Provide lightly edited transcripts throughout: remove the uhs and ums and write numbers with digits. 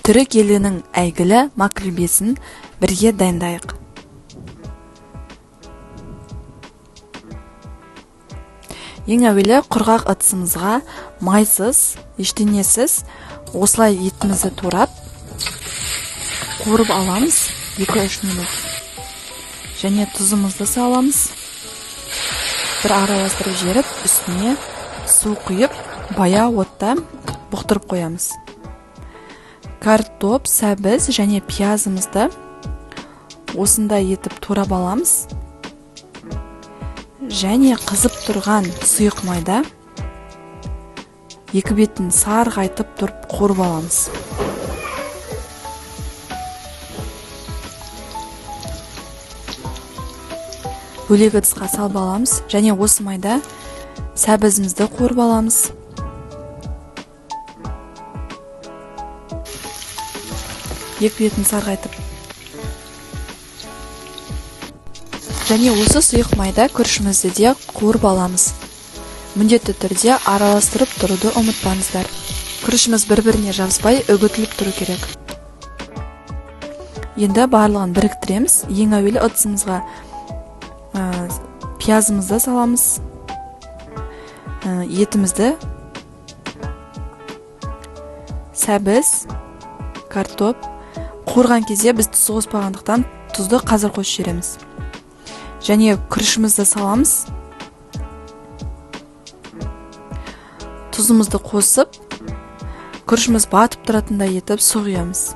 түрік елінің әйгілі макрелбесін бірге дайындайық. Ең әуелі құрғақ ыдысымызға майсыз, ештеңесіз осылай етімізді турап қуырып аламыз 2-3 минут. Және тұзымызды саламыз. Бір араластырып жеріп, үстіне су құйып, баяу отта бұқтырып қоямыз. Картоп, сәбіз және пиязымызды осындай етіп турап аламыз. Және қызып тұрған сұйық майда екі бетін сарғайтып тұрып қуырып аламыз. Бөлек ыдысқа салып аламыз және осы майда сәбізімізді қуырып аламыз. Екі бетін сарғайтып. Және осы сұйық майда күрішімізді де қуырып аламыз. Міндетті түрде араластырып тұруды ұмытпаңыздар. Күрішіміз бір-біріне жабыспай үгітіліп тұру керек. Енді барлығын біріктіреміз. Ең әуелі ыдысымызға пиязымызды саламыз. Етімізді, сәбіз, картоп. Қуырған кезде біз тұз қоспағандықтан тұзды қазір қосып жібереміз. Және күрішімізді саламыз. Тұзымызды қосып, күрішіміз батып тұратындай етіп су құямыз.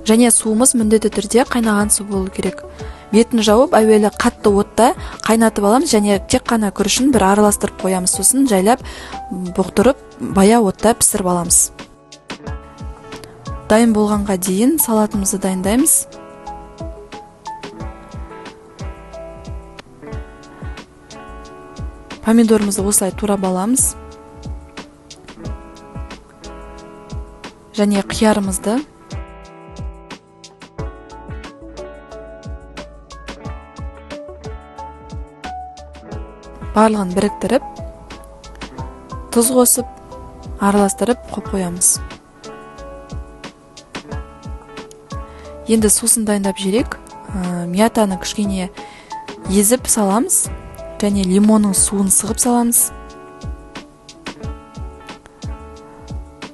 Және суымыз міндетті түрде қайнаған су болу керек. Бетін жауып, әуелі қатты отта қайнатып аламыз және тек қана күрішін бір араластырып қоямыз. Сосын жайлап бұқтырып, баяу отта пісіріп аламыз. Дайын болғанға дейін салатымызды дайындаймыз. Помидорымызды осылай турап аламыз. Және қиярымызды. Барлығын біріктіріп, тұз қосып, араластырып қойып қоямыз. Енді сосын дайындап жіберейік. Миятаны кішкене езіп саламыз және лимонның суын сығып саламыз.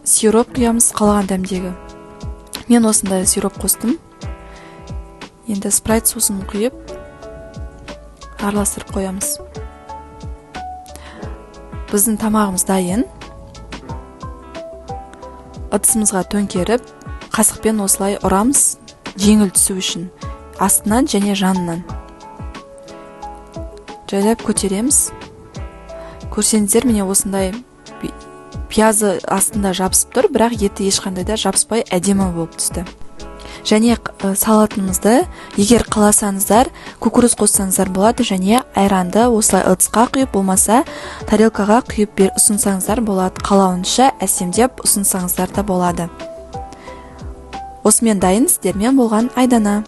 Сироп құямыз қалаған дәмдегі. Мен осындай сироп қостым. Енді спрайт сосын құйып, араластырып қоямыз. Біздің тамағымыз дайын. Ыдысымызға төңкеріп, қасықпен осылай ұрамыз, жеңіл түсу үшін. Астынан және жанынан. Жайлап көтереміз. Көрсеңіздер, міне осындай пиязы астында жабысып тұр, бірақ еті ешқандай да жабыспай әдемі болып түсті. Және салатымызды, егер қаласаңыздар, кукуруз қоссаңыздар болады, және айранды осылай ыдысқа құйып, болмаса тарелкаға құйып ұсынсаңыздар болады. Қалауынша әсемдеп ұсынсаңыздар да болады. Осымен дайын, сіздермен болған Айдана.